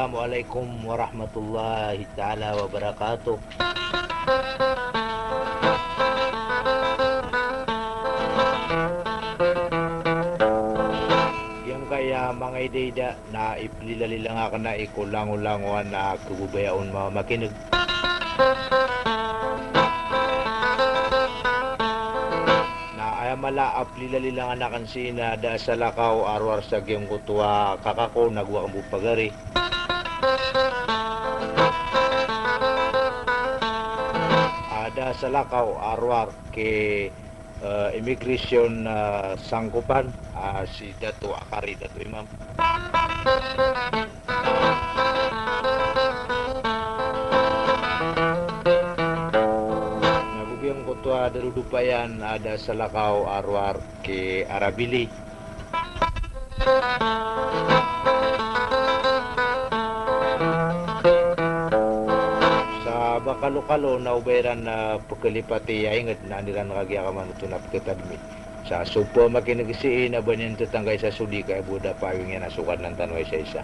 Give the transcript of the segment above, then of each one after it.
Assalamualaikum warahmatullahi taala wabarakatuh. Yang kaya mga ideyda na ipililali lang ako na ikulang-ulanguan na kububayaon mga makinig. Mala aplilali lang anakan sina da sa lakaw arwar sa giyong kutuwa kakako nagwa ang bupagari. Ada sa lakaw arwar ke immigration sangkupan si Dato Akari Dato Imam. Kutua darudupayan ada sa lakaw arwar ke Arabili. Sa Bakalokalo na ubayran na pagkalipati ingat na niran kagyakaman ito na pagkatadmi. Sa supo makinagisiin na banyan tatanggay sa sudi kaya buda pawing yan nasukan ng tanway sa isa.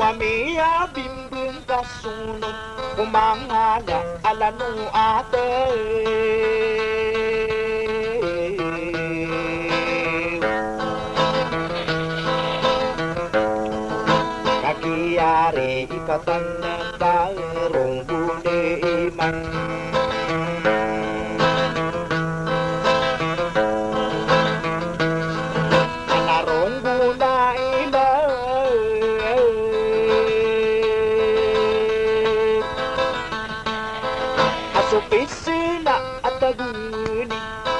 Wamiya bimbing kasunod kumangala alanu ate kakiyari ikatan na kairong budi iman Supisina at aguni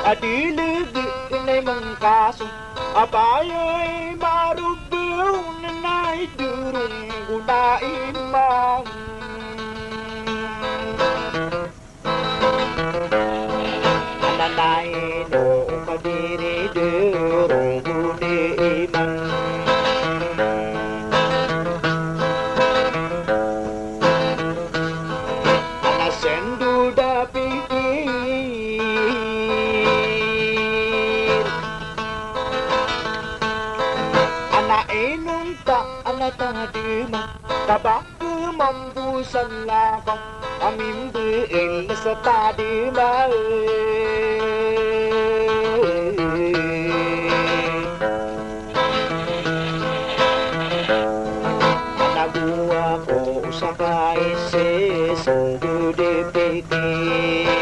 adiligi inay mangkaso apayay marubaw na idurong gunain mang ananay no kadiri durong guni imang Anatadima tabak mambusan lakang amimbiin sa tadima Anaguwa ko sa kaisis Dudi pikir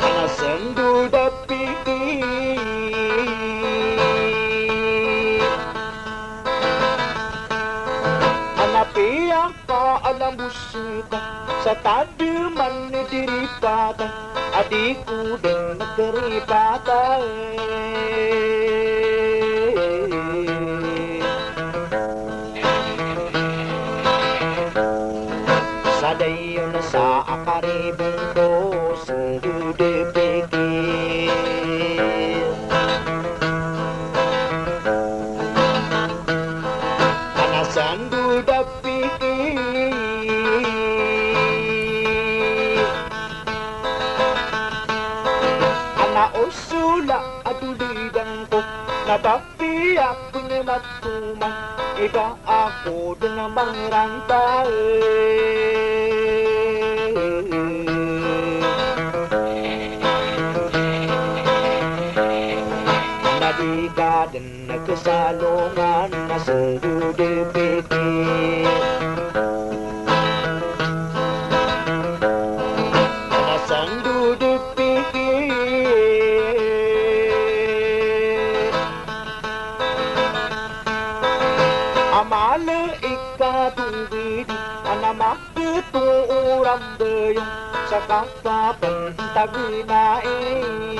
Anasendu da pikir Anapiyak ka alam musika sa tadiman ni diripata adiku din nagdiripata Sadayon na sa akaribong ko sundudi pikir Anasandu da pikir pula at uligan ko. Napapiyak ko na matuman, ika ako doon na mangranta. Nadiga din nagkasalungan na sundudipikit. Amala ikatungwid, anamak itong bayong sa kakapantaginain.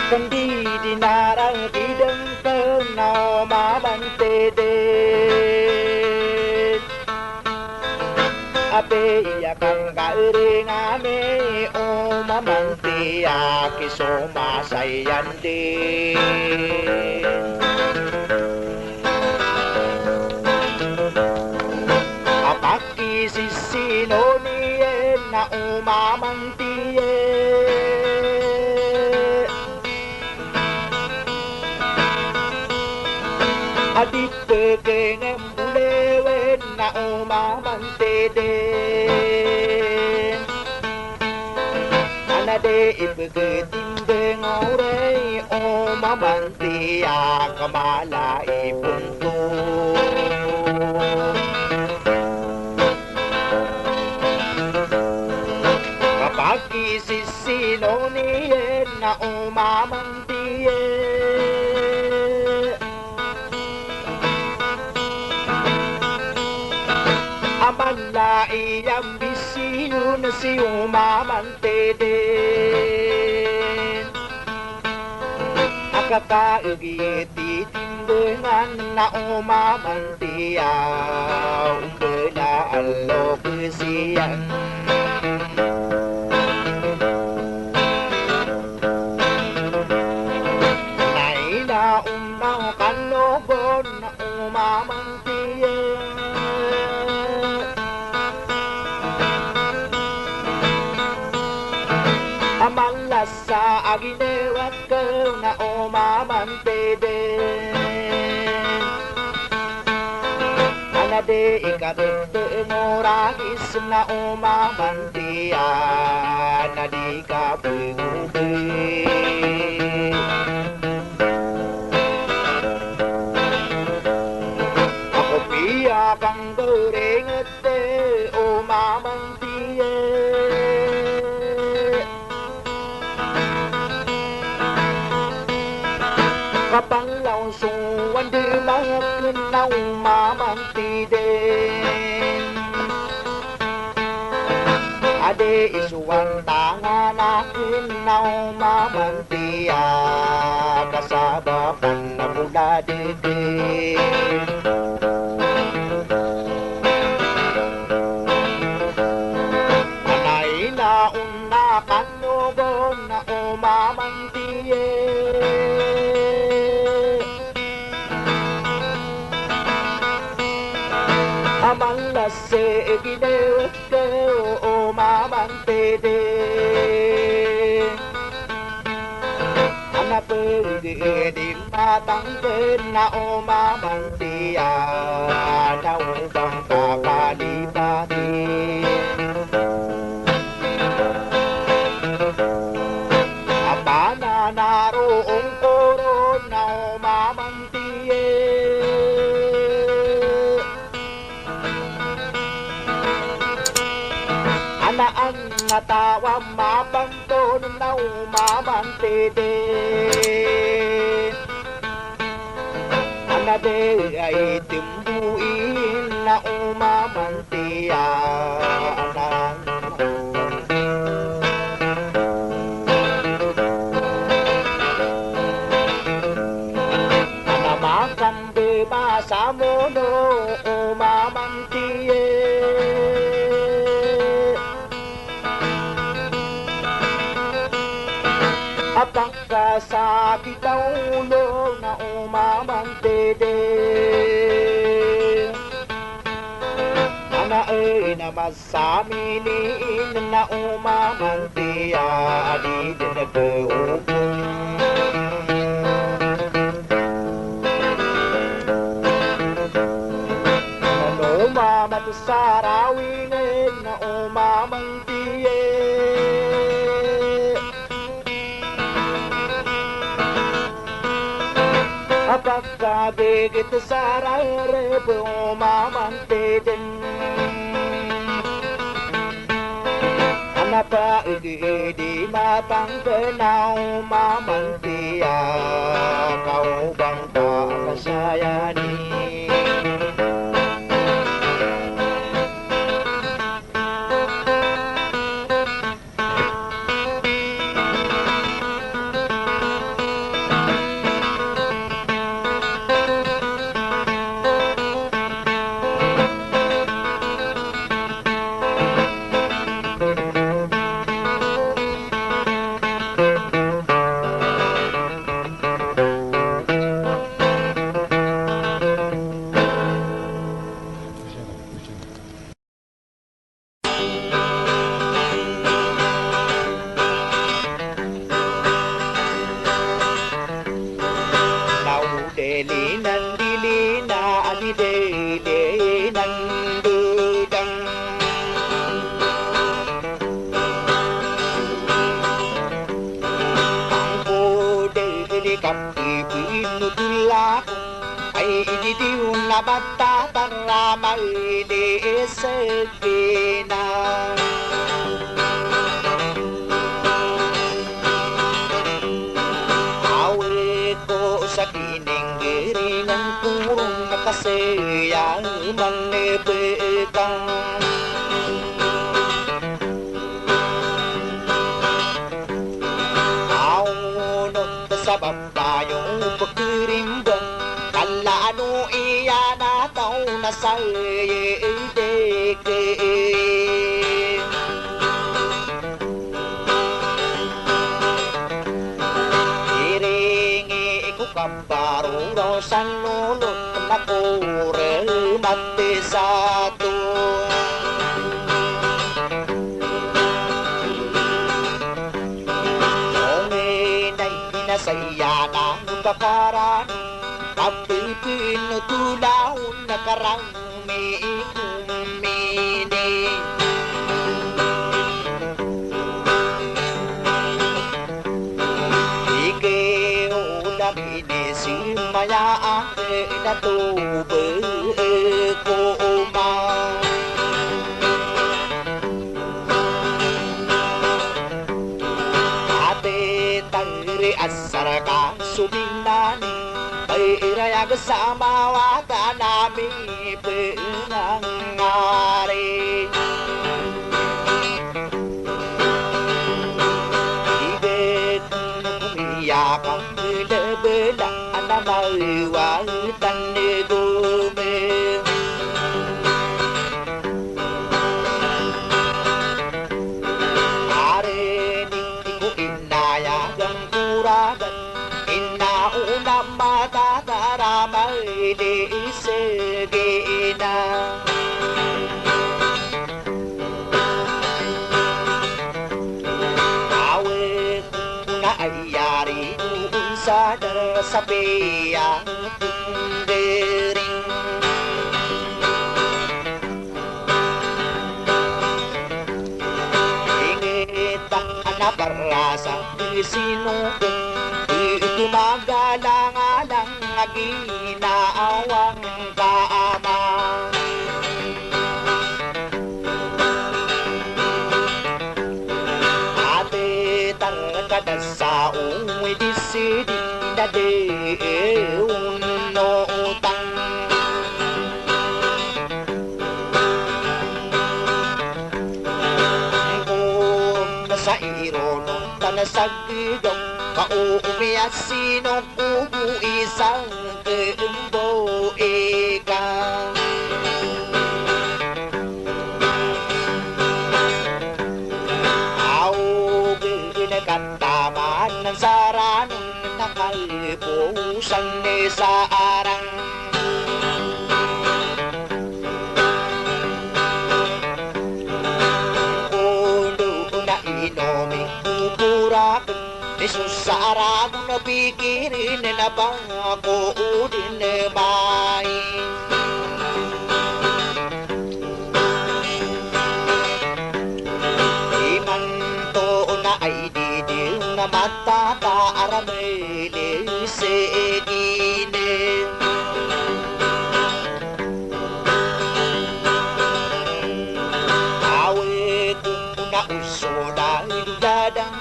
Kandi dinarang tideng kenau mabante den. Ape iya kang kairing ame o mamante akiso masayan den. Apaki sisino nien na umamantie. Adik pekengem bulewen na umamante den. Anade ipeketimbe ngorey umamante akamala ipunto. Kapag isisino niyen na umamante amala iyang bisiyo na si umamante din. Akakaugiti timbengan na umamante umbela alo kesiyang. Naina unaw kanogon na umamante amalas sa aginewat ko na umamante din. Anade ikatute ngoragis na umamante anadi ka pengube. Ako piya kang gorenget umamante kapanglaw suwan di mga na umamante din. Ade isuwang tangan akin na umamante kasabakan na mula din. Anay na una kanugon na umamante Segine ke o mamante de Ana pergi di matang kena o mamante ya na ubang kakalipati Apa na naroong koron na o mamante Anaan nga tawa mapanton na umamante de Anade ay timbuin na umamante anan Anamakan beba sa mono umamante Apakah sakit ulo na umamante de Ana na masaminin na umamante adi de keupung Ano umamat sarawingin na umamante Apakah begitu sarare umamante din Anapa di matang kenau umamante kau bang tak kasayani Bata ramai di segina Awe ko sa kining giringan kurung nakasaya manebekang Aunot sabab tayong pagkirimbang Kalano iya na tao na sa deke Iringi ko kamparo raw sa lulot na kore mati satu Onginay kinasaya na kakaran Tapi pinutulaon na karami kumini Ike ulam ini si mayaan na tube ko umang Ate tangri asar ka subinani Irayag sa mawata namin pinangari Ibig umiyak ang bela-bela na maiwalitan ni Gumi Arinig ko inayag ang kuragan Inauna matataramay di segina sabi ang pundering. Ingit ang naparasa sino ito magalang-alang ginaawang kaama. Ate tangkad sa uwi disidi na de uno utang. Kung sa irono tanasagidong kauumiya sino kubu isang keembo ikan. Kantaman ng saranong nakalpusan ni sa arang. Kundo na inomi kukurak Jesus sa arang na pikirin na bako udin may. Ay didil na matataarabili segine. Awe kung na usoda dadang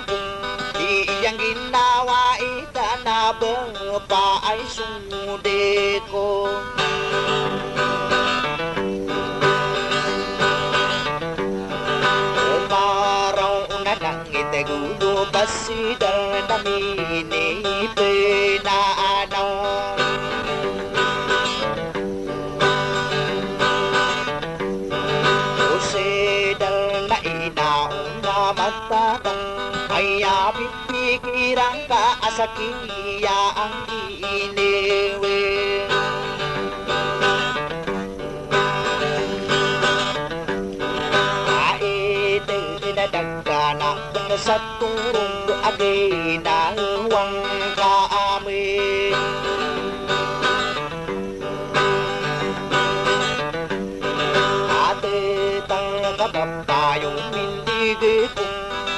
iyang ginawa itanaba pa ay sunde ko. Gudo pasidal na minipe na ano. Usidal na inaon na matatang ay pipikiran ka asakiya ang iniwe. Dagdanak sa turong aginawang kami. Ate tagapapayong mindigit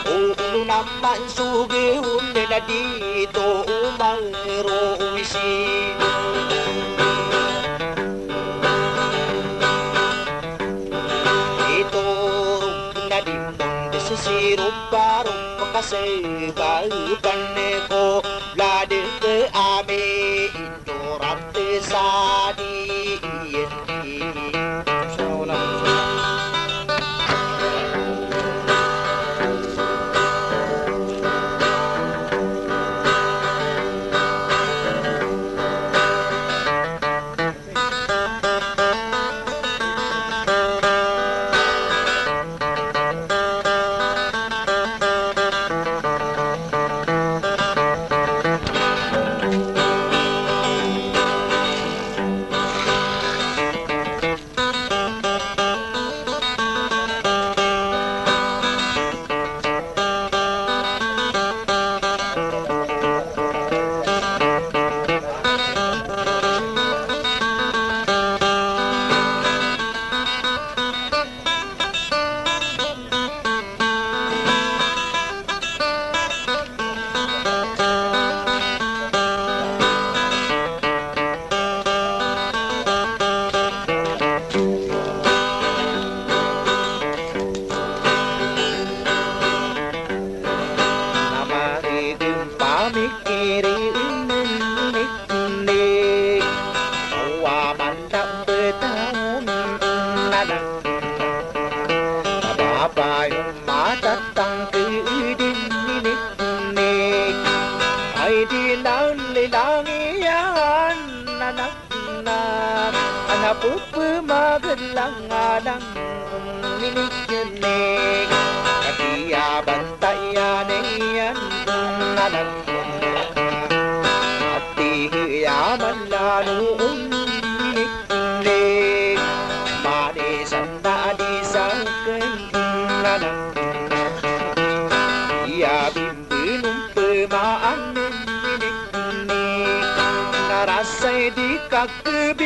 ulo naman sugihon na dito umarumisi. Ito na dimdong sirop barong makasay balikan ko lade ke ame indorante sa diin. Pumagalang-alang minikyanig katiya bantayan yan anak at tiyaman laloong minikyanig manisan na di sa kanyang iya bimbinong pumaan minikyanig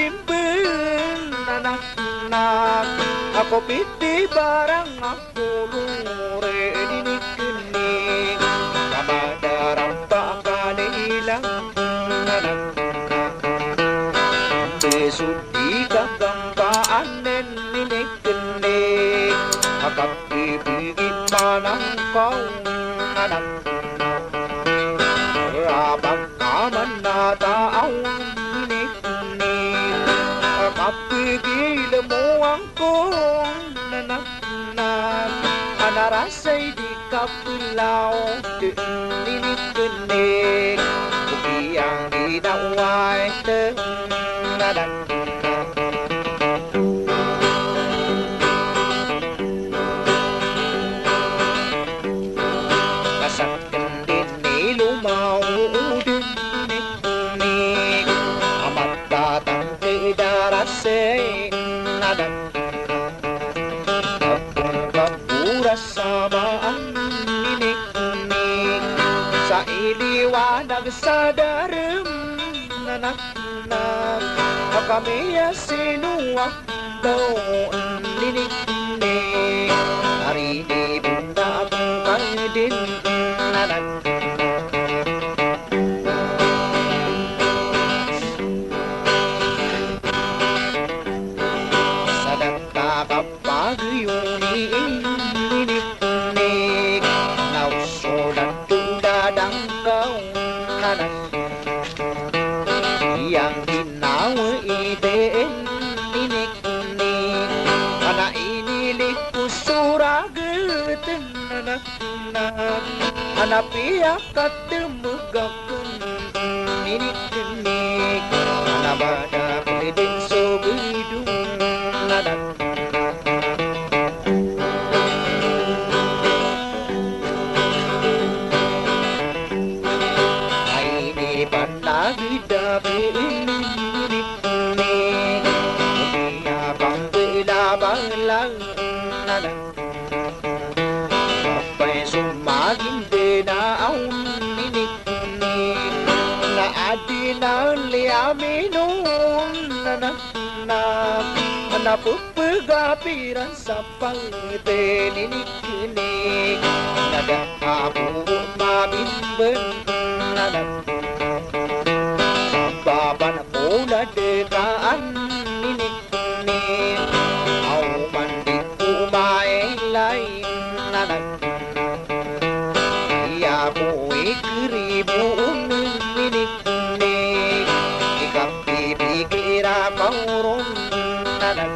bimbing anak-anak ako piti barang ako lure dinikinig kamadaram pa kanilang anak-anak besudi kagampaanen ninikinig akapibigin manang kau anak-anak Rabang kaman na tao ninik-nik Kapigil mo ang kong nanak-nak Anarasay di kapilaw ninik-nik Buki ang ginaway nanak Sama ang ninik-nik sa iliwanag sa darem nanak-nak kami sinuwak daw ninik-nik narinibin na ang din nanak sadang kapag yung yang ginawa iden ninik-nik ana inilik kusuraget nanak-nak ana piyak katemugakun ninik-nik ana bada pedin sobidung nanak Kapay sumaging dinaon ninik-nik na adinan liaminon nanak-nak napupugapiran sa pangte ninik-nik nagakapo mabimben nanak Baba na pula dekaan ninik-nik Au mandi kumailay nanak Iya ko ikribuun ninik-nik Ikapipikira kauron nanak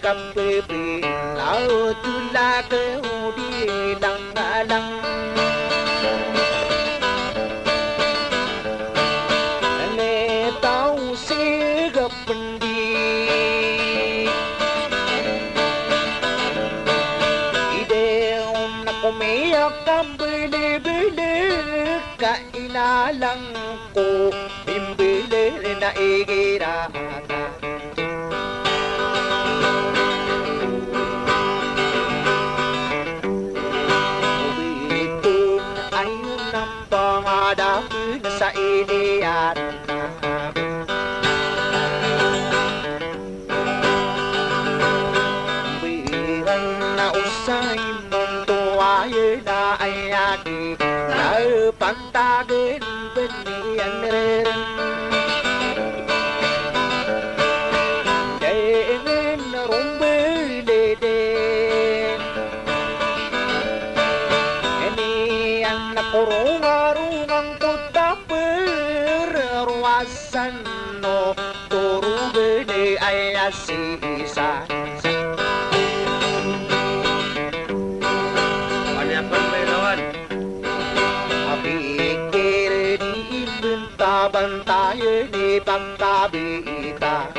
Kapepi laut tula ke udi lang-alang Nane tau sigap pendi Ide nakumiyak ang bili-bili Kainalang ko bimbili na igirata Pangadapin sa ilian Bilang na usay mundo ay na ay aki Na pantagin benian rin Dengin rumbili din Ini ang nakurungarungang kutaper Ruasan no turubili ay asisa Panyapan may lawan Apikir di ibenta bantayan ni pagkabitan.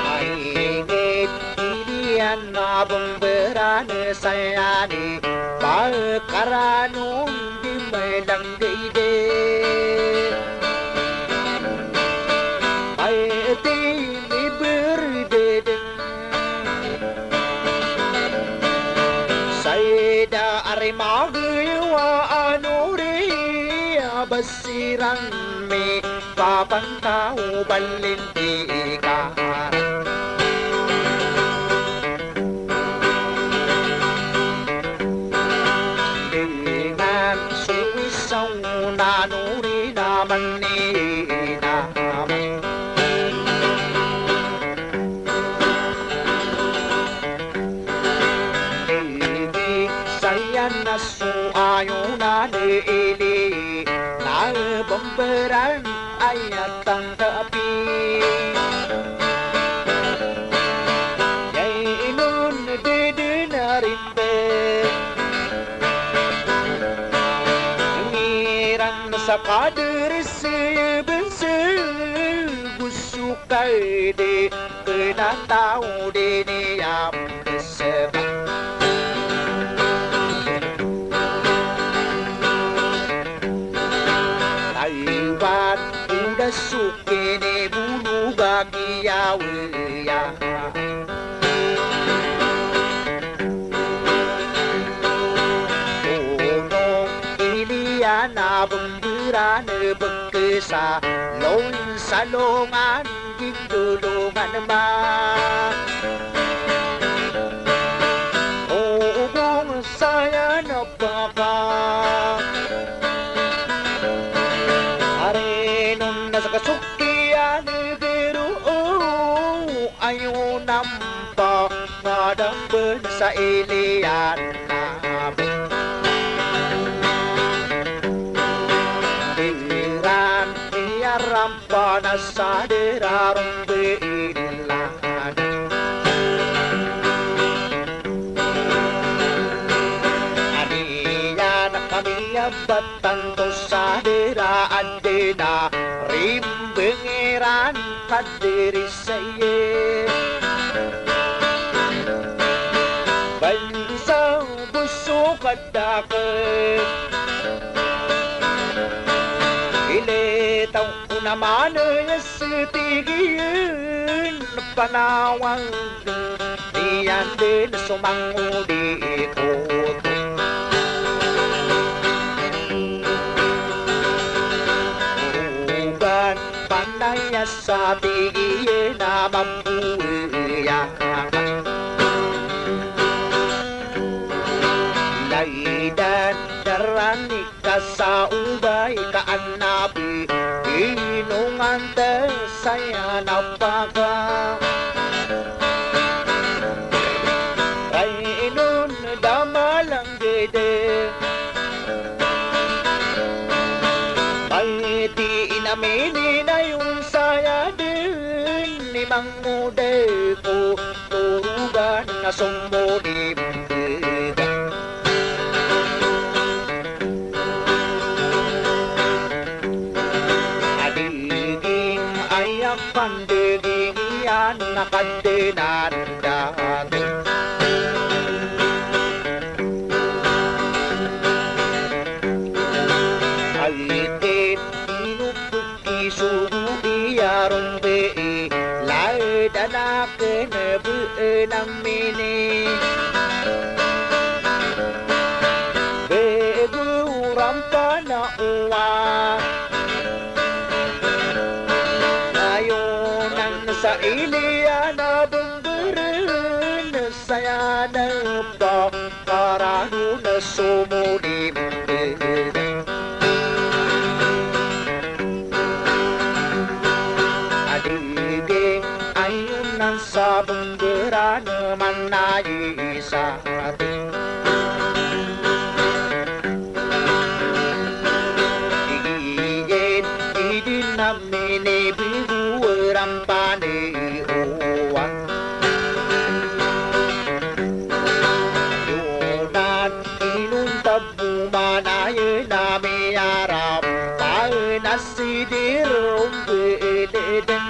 Mainit inian na bumberan saya ni pagkaranong di may langgay de. Ay tini berde Sayda arimagawa anuri abasiran me papantau balintikan. Dengan suwisau nanuri naman ni naman. Nasu ayunan ili na bambaran ayat tangkapi yainun didenarin be ngirang sa kader sebense gusukai de kena tahu de niam sebab Taiwan udah suke ne bulu bagi ya. Tonong iliana bemberan bekesa lon salongan gindulungan ma. Ogong saya napaka Kasukkian biru ayo nampak ngadang bensa ilian Diran biar rampana sadera rumbe ilan Adiyan kami abatan to sadera adena Bengeran kadiri saya Bansa busuk kadake Ile tau naman setigin panawang Diyan din sumangudi ikot Pandaya sa tigil na mabuya Laidan darani ka sa ubay ka anabi Inungan te saya napaka Rainun damalang gede Di inaminin na yung saya din ni Mangude ko turugan na sumulim Adiging ayak pandiging yan nakadinan dati Alitin suhu iyarong be lai danake nebu namini begu rampana uwa ayonan sa iliana bumberin saya napa karanu na sumudim sa bumberan manai sa ating Iyen idin namini bibu rampani uwan Yunan inun tabu Umanaye nami arap nasidirum bilidin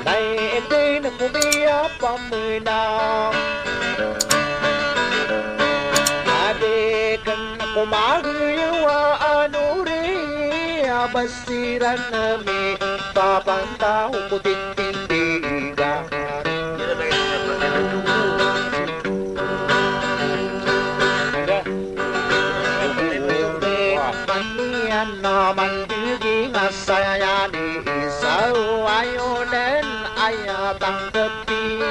Naitin kumiya paminam Adekan kumagayawa anuri Basiran nami papantao ko tintindigan naman diging asaya ni isaw ayonen aya tanggapin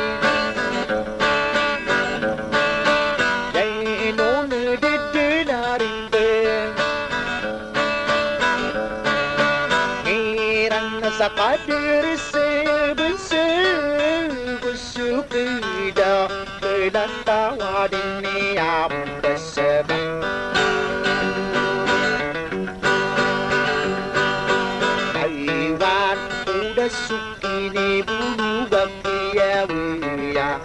Jay nun didinarin ben Ngirang sa kadiri busukida Kedantawa din niyam besebang Sukini bulu bakia wiya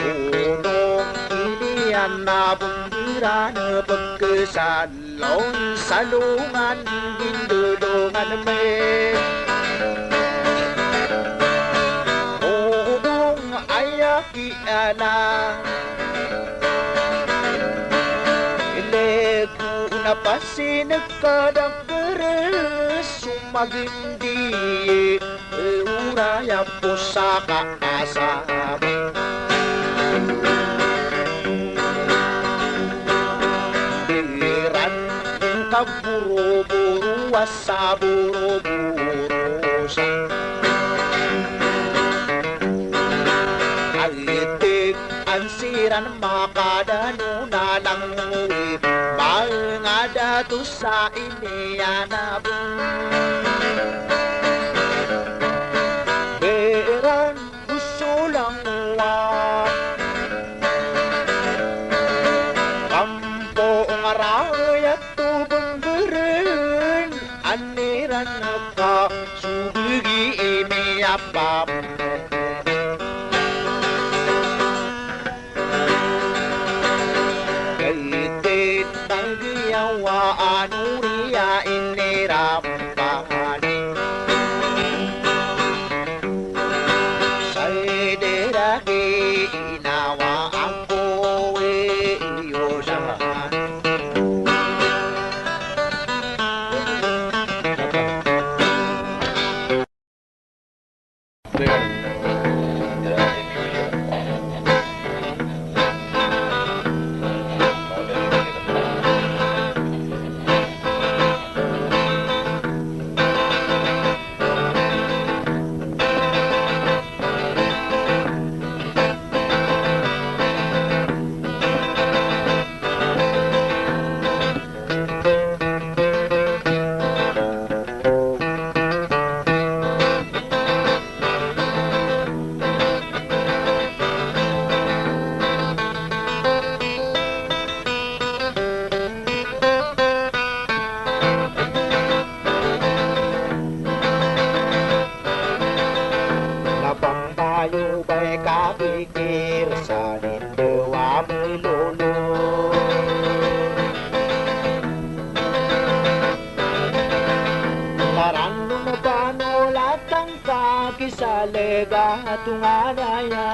Unong ini anak bumburan pagkesan Laun salungan gindulungan me Unong ayaki anak Napasin kadang keres sumagindi uraya pusaka asabi Diran kaburu-buru wasa buru-buru sa Alitik ansiran makadano na lang Ngada tu sa ini anak Beran usulang wa Kampung raya tu benggerin Aniran ka subugi ini apa Wa anuria ini rampani Saya deragi nawa aku yosan Tayo ba'y kapikir sa nindawa mo'y lolo Marano na panolat ang kakisalega at tunganaya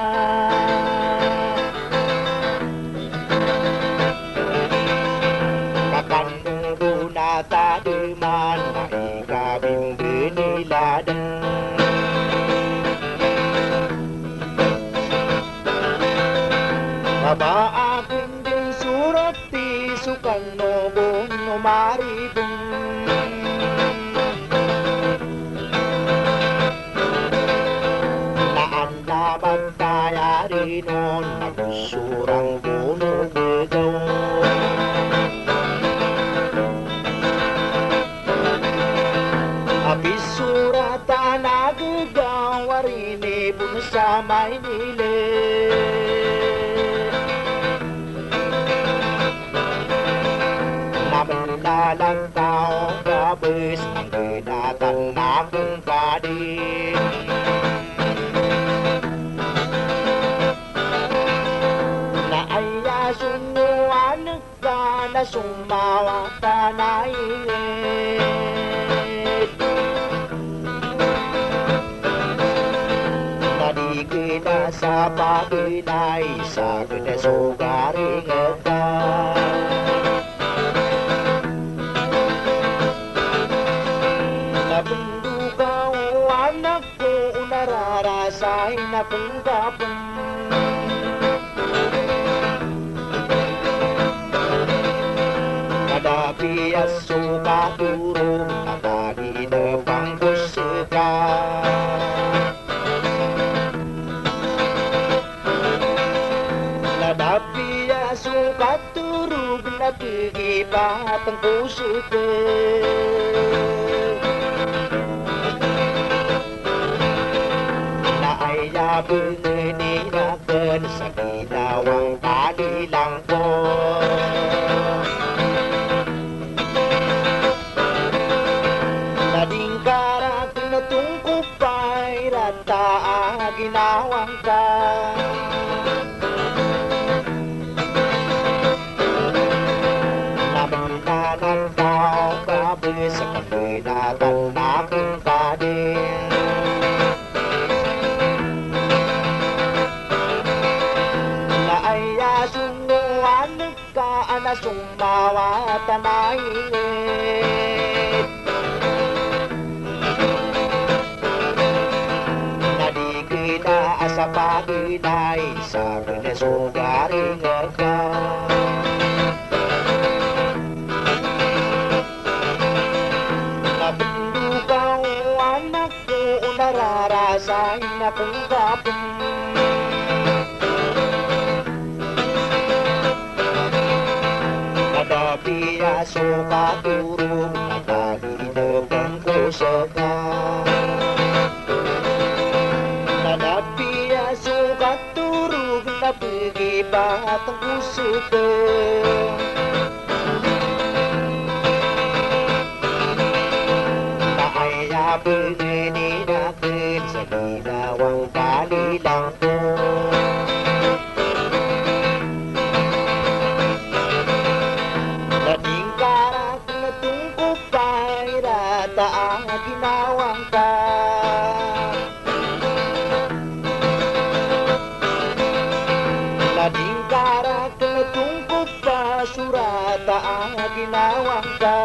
Kakanungo na tadiman na ikabing biniladan Aba aking din surat ti sukang nobong umaribong Naan na magtayari nun nagsurang puno begaw Abis suratan nagagawa rin ibon sa Maynila dalang tao gabes ang ginatan akong kadin. Naaya sunguan ka na sumawa ka na ingit. Nadigina sa paginay sa ginasugaring ka. Napundugaw anak ko nararasay na kung gapon. Kadapi aso katurong natagi na pangkusika. Kadapi aso katurong natigi patang kusika. Naaya bengeninakan sa ginawang kanilang ko. Nadingkarak na tungkupay rata ginawang ka. Naminanan tao gabi sa kaminatan aking kadin. Naaya sunguan ka na sumawa tanahingit. Nadigina sa paginay sa ginasugaring ka. Napundugaw anak ko nararasay na kung gapon. Kadapi aso katurong nakaginabang kusaka. Kadapi aso katurong napigi patang kusaka. Naaya bengeninakan sa ginawang kanilang ko. Nadingkarak na tungkupay rata ang ginawang ka. Nadingkarak na tungkupa surata ang ginawang ka.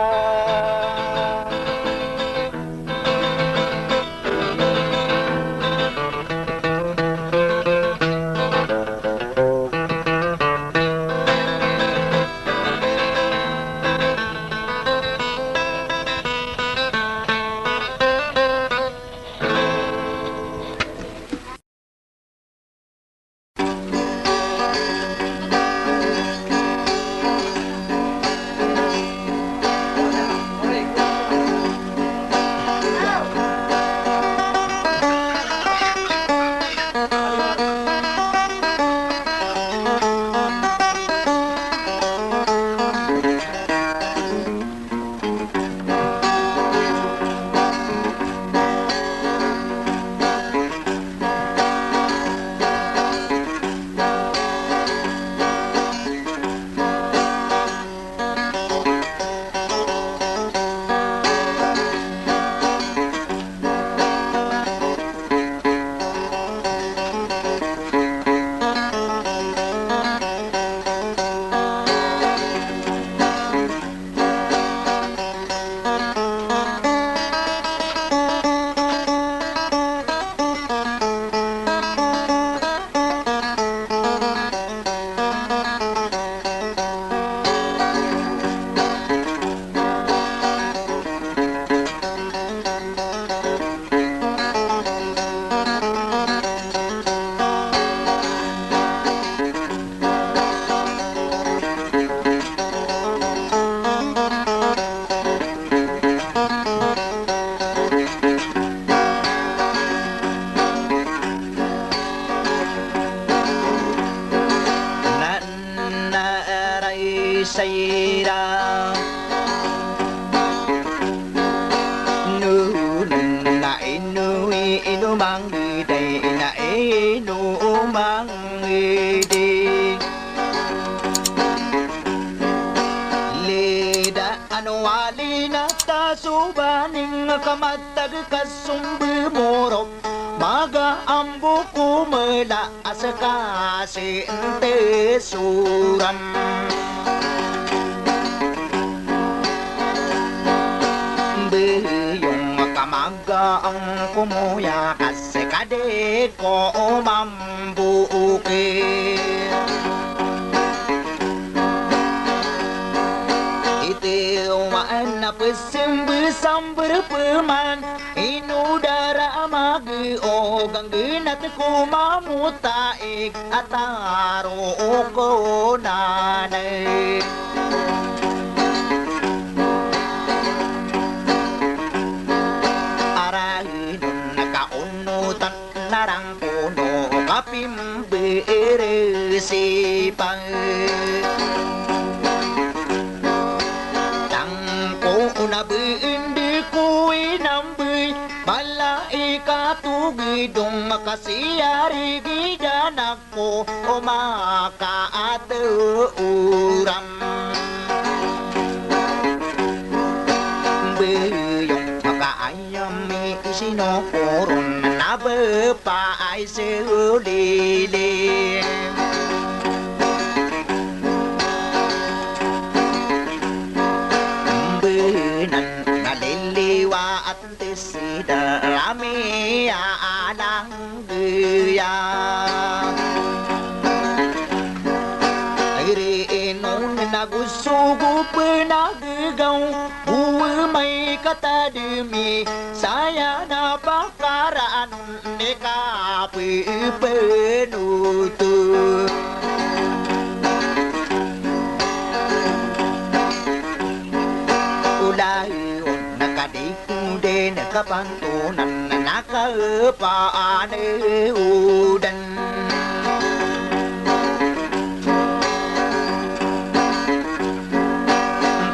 sayra Manggiday na manggiday Leda wali na tasubaning kamatag kasumbi morok Maga ambo kumala asa kasi tesuran Biyong kamaga ang kumuya kasi kade ko mambuke Itiwan na pesimbi berpeman Inudara magi o gangginat kumamutaik Ataro ko nanay Arahinun nakaunutan narang puno Kapimbirisipan Nabiindi ko'y nambi Malay katugidong makasiyari Gidanak ko o makaaturam Biyong makaayami isinokoron Nabapaay siulilim Naliliwa at tisida Rami aanang gaya Iriinon nagusugo pinagagaw Uwi may katadimi Saya napakaraan Ni kapipenuto Ulayon nakadikude nakapantunan Nakapaaneudan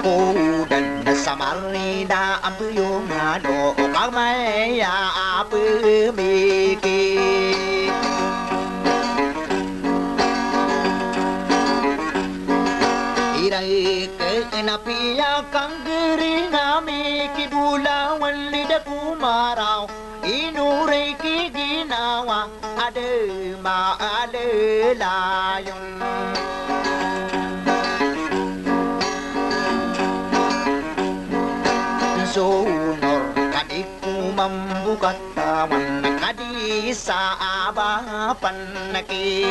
Kudan na sa marina ang biyong ano Kamaya apimiki Iray napiya kang giringami Kibulawan lida kumaraw Inuray kiginawa Ade maalalayon Sunor kadi kumambukat tawan Kadi sa abapan naki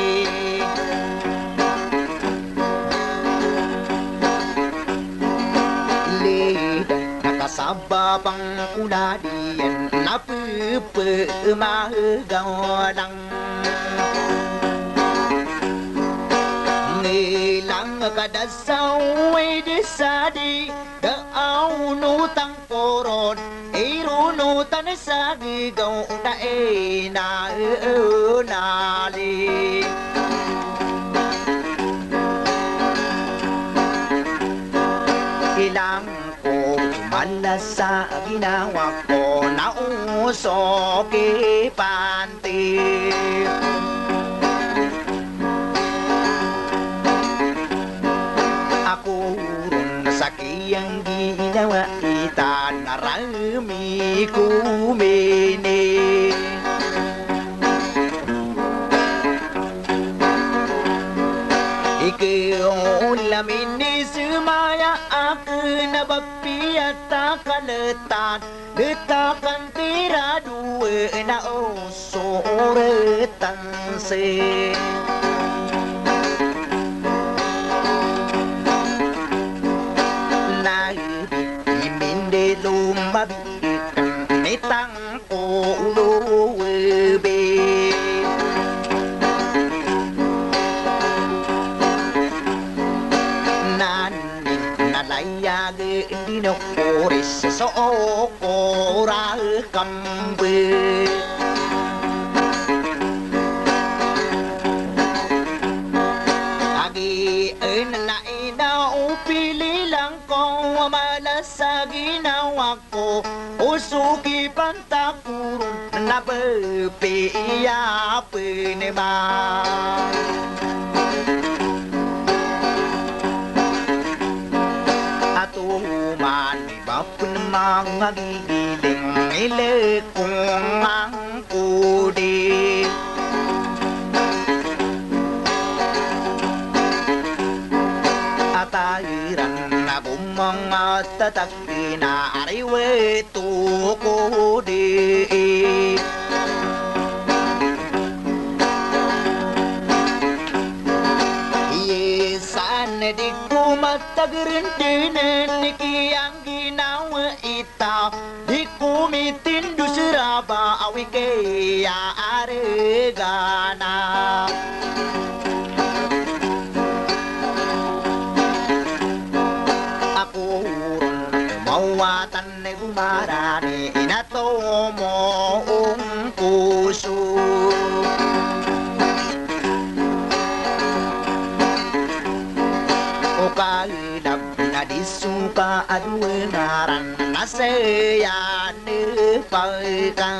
Nakasababang kuladian Napipamagalang Ngilang kadasaw ay disadi Daunutang poron Irunutan sa gigaw Na nali Ilang malas sa ginawa ko na usok ipanti Ako ron sa kiyang ginawa ita narami kumini Ikaw lamin ni sumaya akin na bapiyat takaletan Detakan tira dua na usuretan se Naibiminde lumabitan Nitang uluwebe Nalayag dinokoris sa okora kambi Agi na inaupili lang ko Malas sa ginawa ko Usuki pantakurong berpia penemang Atu mani bapenemang Gigiling ilekung angkudi Atairan na bumang tatakina ariwe tukudi Iyesan di kumatagrintinan kiyang ginawa ita Di kumitin dusiraba awike ya aregana Mawatan na gumarani inatomo ang puso O kalab na disuka adunaran na saya ni pagka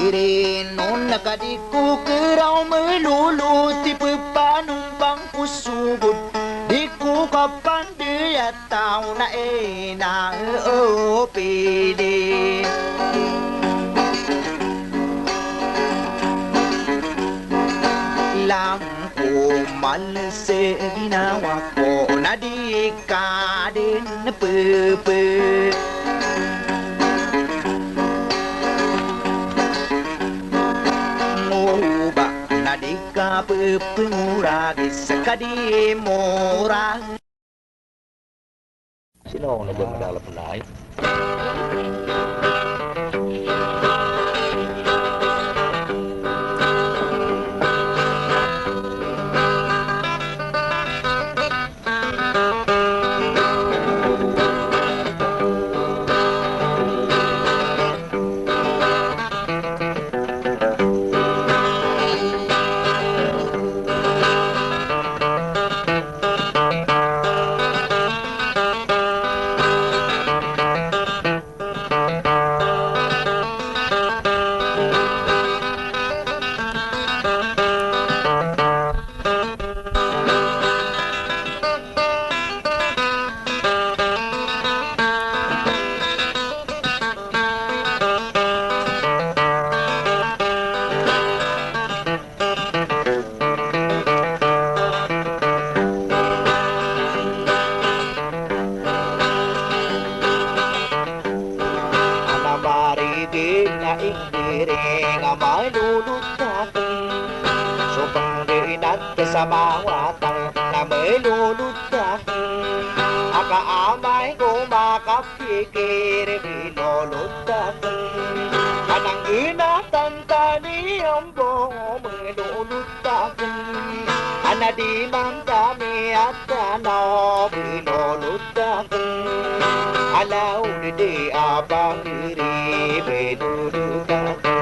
Irinon nakadiku keraw meluluti pepanumpang kusugod Di ko kapandi at tao na na opidi Lang ko malse ginawa ko na di ka din pepe Di ka pepenguragi sekadi murah Sino ang nagmamadala punay? Sa bawatang na may lulutakin Akaamay ko makapikir Binulutakin Anang inatanta niyang buong may lulutakin Ana di man kami at ano Binulutakin Alaw di abang iri Binulutakin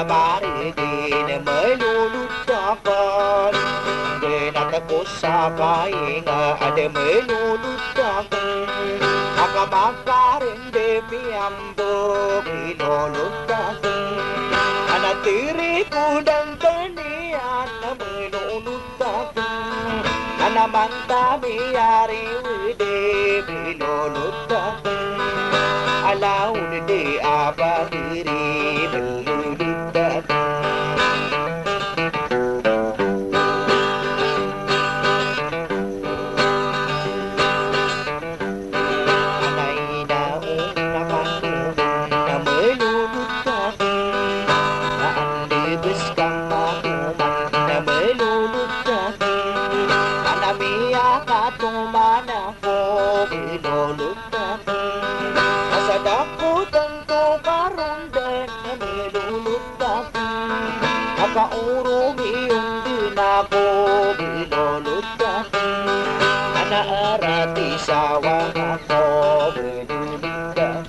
Barigin may lulutakan Ginatako sa kainga Ade may lulutakan Akamakarin de miyambo Ilulutakan Anatiri ko ng tanian Na may lulutakan Anamanta miyari wide Ilulutakan Alaw di abagiri Kaurumi yung dinako Bilolutakin Anaarati sawang ako Bilolutakin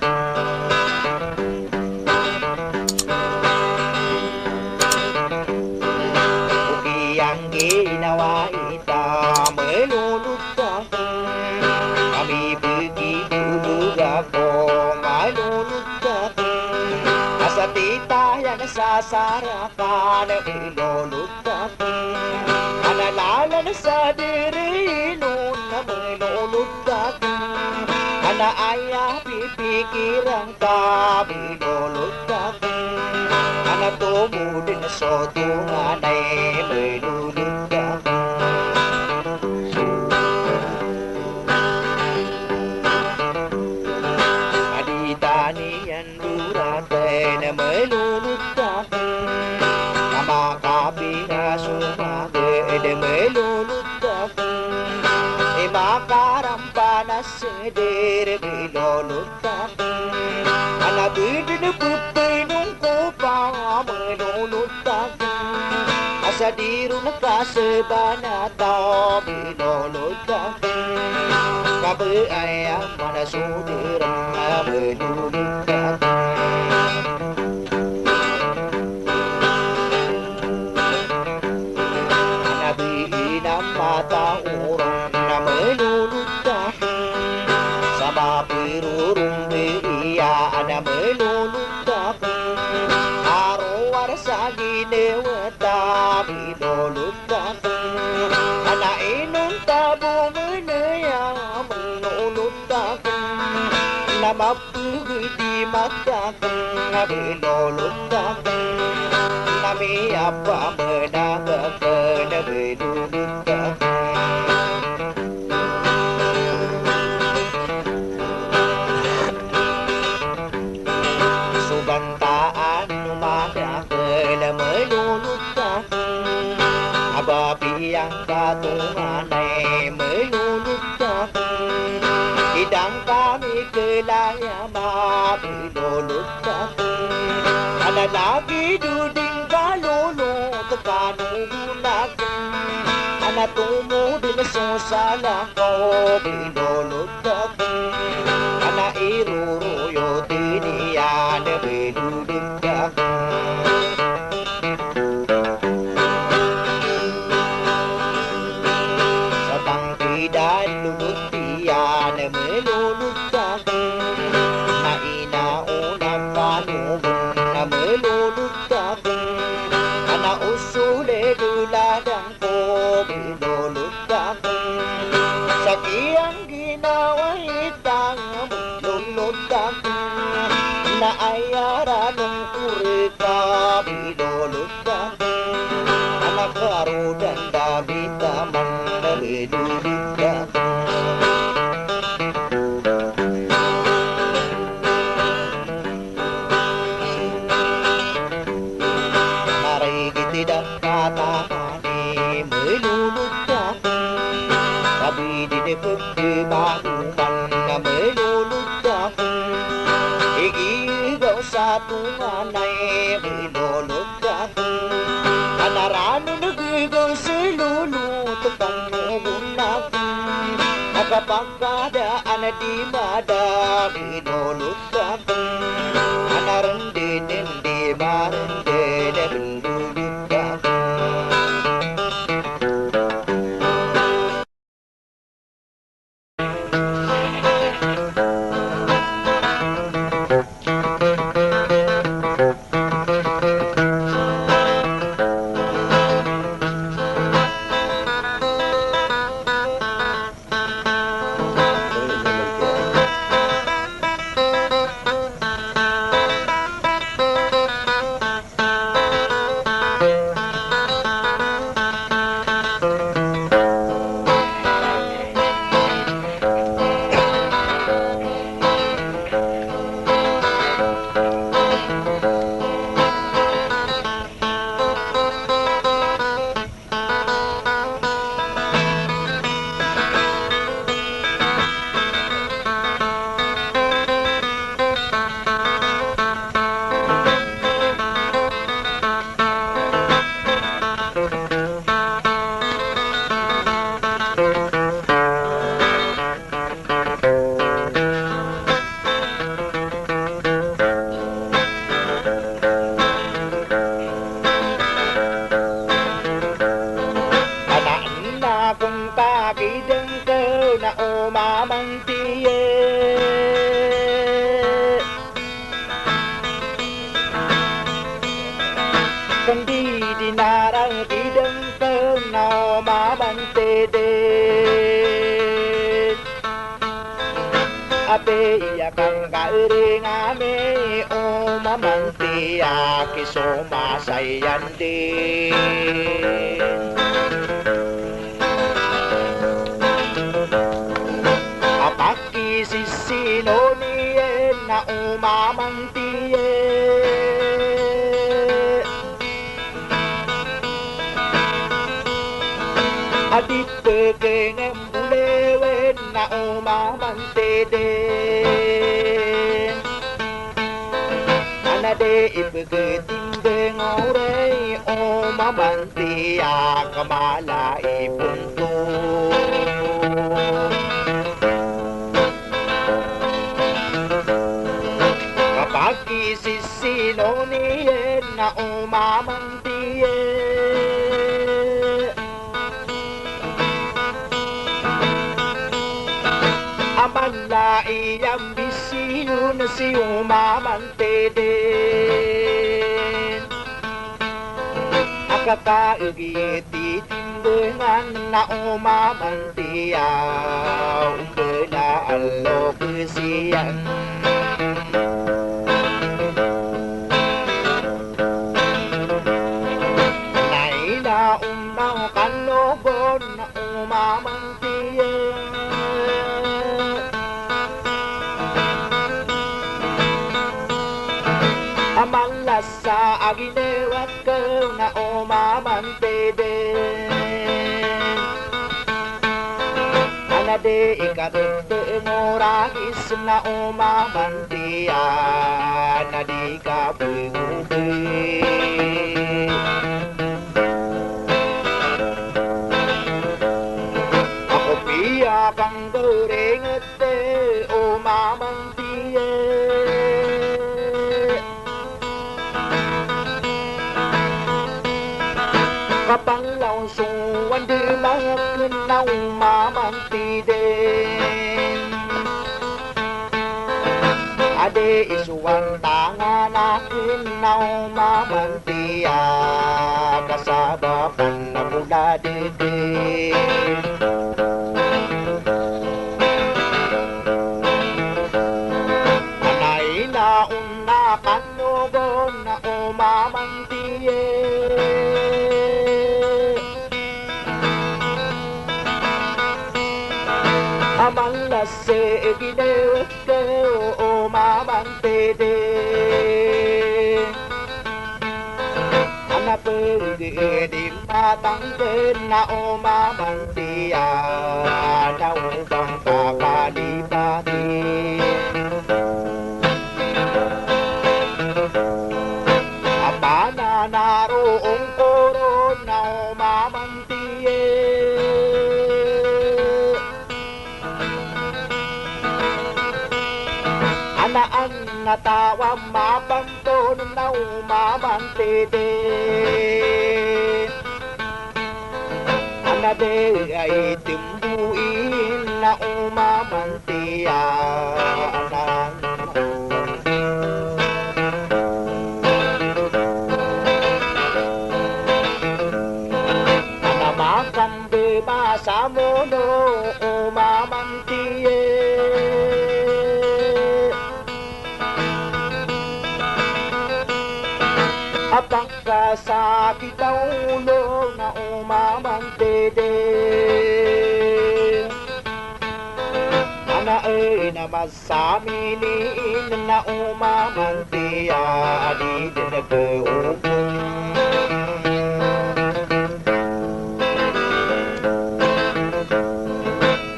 sarakan ilulutang Analala na sa diri nun na ilulutang Anaaya pipikirang ka ilulutang Anatumudin na sotungan ay ilulutang Aditanian duratay na malulutang Kamakabi na sumagi na malulutang Makarampa na sidir malulutang Anabidi na pupinong ko pa malulutang Asa diro na kasabanata malulutang Kabe ay ang manasudirang malulutang Anabihin ang mataurong na malulutang Sa mapirurong biyaan na malulutang Araw-araw sa ginewata malulutang Anain ang tabong manaya malulutang Na mapugoy di magkakang malulutang Na miyapa managaka na malulutang Subantaan numadaka na malulutang Ababi ang katungan ay malulutang Idang kami kelaya mapilulutang Analagi duding kalolo kakanugulag Anatumo din susala ko pilulutang Anairuruyo tiniyan pilulutang Sa tangkidan lulutian melulutang Na inaunang kanubong na melulutang Ana usule duladang ko melulutang Sa kiyang ginawa itang melulutang Na ayaran ng kurika melulutang Anak karudan damit tamang na melulutang Tidak katamani melulutang Sabi di pagkibanuman na melulutang Igigaw sa tunganay melulutang Anarano nagigaw sa lulutang Nugunak Nakapagkadaan na di mada melulutang Anarandin di marandin melulutang Kandi dinarang bidang penau mamante den Ape iya kang garing ame o mamante akiso masayan den Apaki sisino nien na o mamante Adit pegengem bulewen na umamante den Anade ipegeting dengore umamante akamala ipunto Kapag isisino niyen na umamante Amala iyang bisiyo na si umamante din Akakaigi titindengan na umamante umbela alo kesiyan Naina umang kanogon na umamante Amala sa aginewat ko na umamante din Anade ikatute ngoragis na umamante Anadi ka bugubi Ako piya kang gorenget umamante Kapanglaw suwan di makinaw mamante din Ade isuwan tangan akinaw mamante Kasabapan na mula din Anay na una kanugon na umamante Amala se ginewat ko umamante din Anapagi di matanggen na umamante na upang kakalipati Apana naroong koron na umamante Anaan natawa mabanto na umamante din Anade ay timbuin na umamante Anaan Anamakan beba sa mono umamante Apagkasakit ang ulo na umamante din Anae na masaminin na umamante Adi din nag-uupong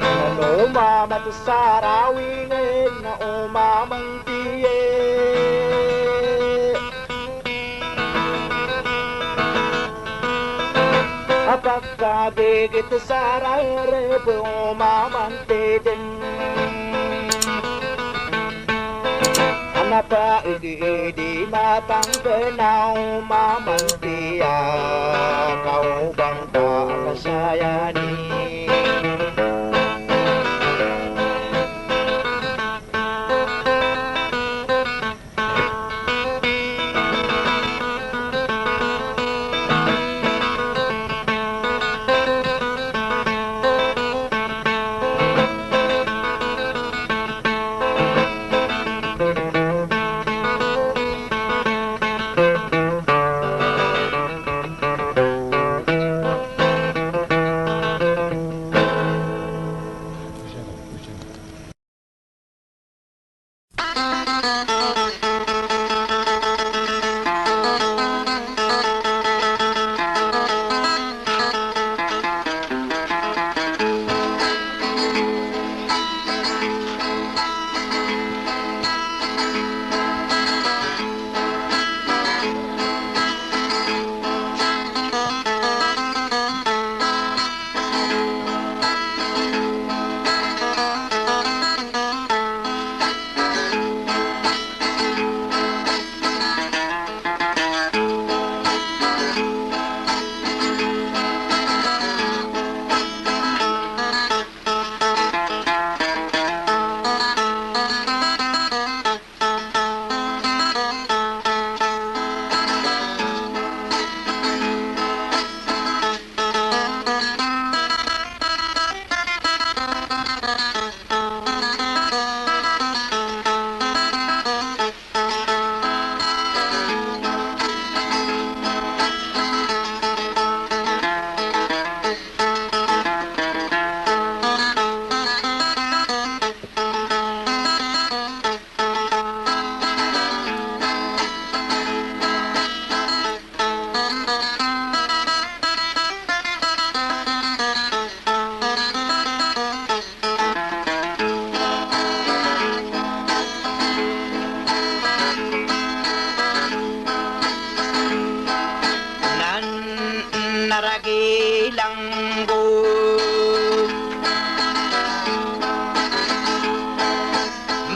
Ano umamat sa rawingin na umamante Apagkagigit sa rarep umamante din Anapaigi di matanggen na umamante Kaubang ka kasayani naragilang ko.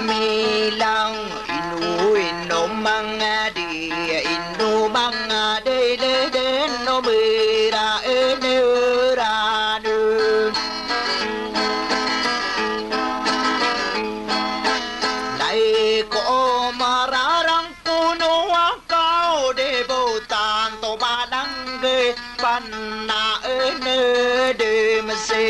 Milang inu mga di inu mga de no mira enuranu. Lai ko mararang puno akau de botan to balangge panna ene de mese.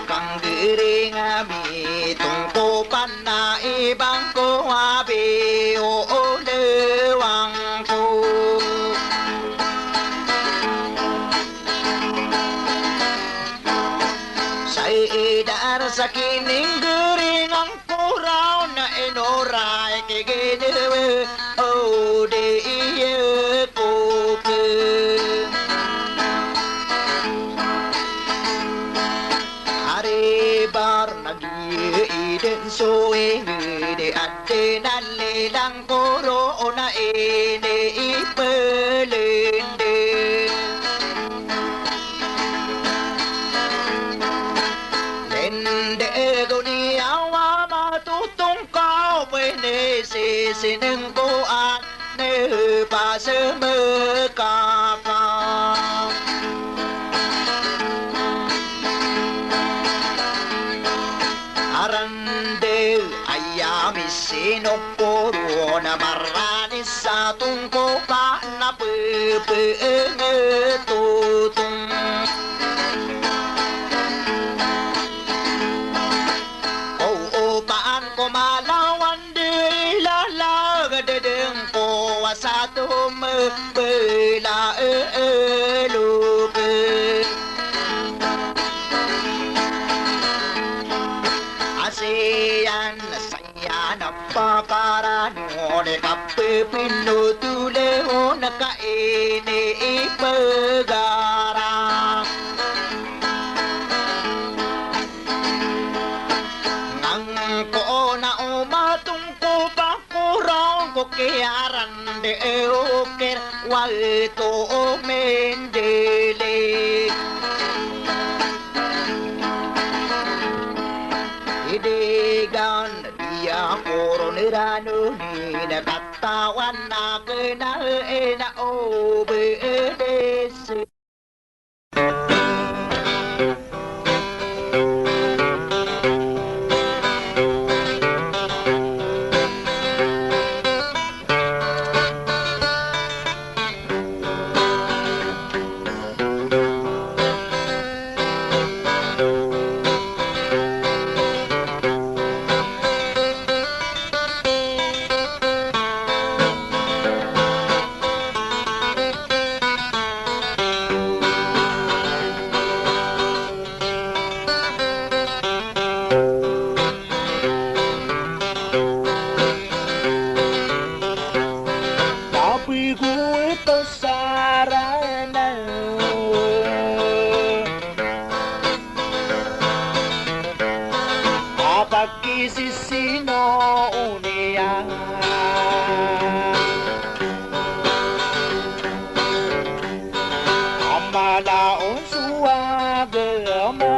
Kang giring abi tungko panna ibang ko abi o lewang ko. Sa idar sa kining giring ang kuraw na enoray kiginewe o de iye ko ke. Bar nag-iiden so de ate nalilang kuro na ine ipelinde. Lende ko ni awa matutong kau pwede sisineng buwan ne pasemekapang. Arande ayami sinoporo na maranis sa tungko pa na tutong. Oo paan ko malawan di lalag dedeng ko sa tumebela elupe. Asian saya napakarano de kapipino tuleo na kaini ipagara. Nang ko na umatong ko pa kurang ko kiaran de eoker walto mendele. Idegan dia koronirano ni nakatawan na kena na obedece. Sisino unia amalaon suagama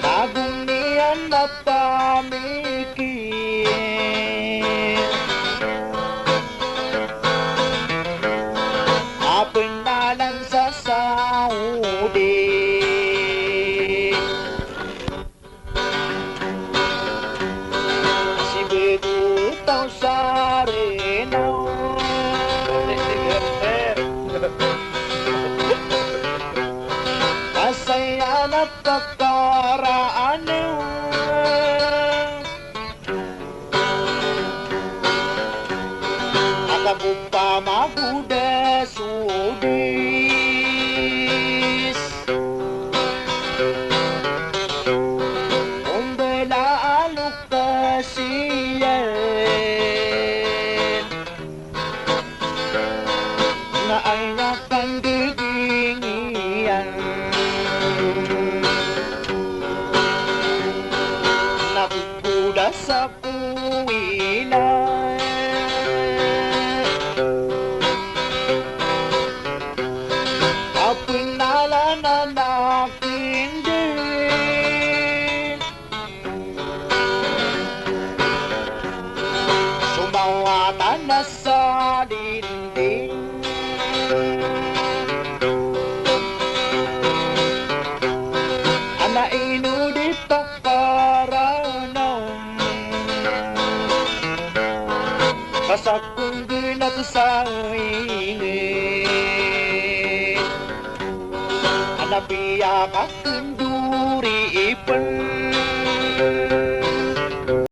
nagunian mapamikir apenalan sa Saudi. Saya napakakaraan akabupa maguda sudis umbela aluk kasiyan na ay nakang gigingian. kasakong ginat sa ingin. Anapiya ka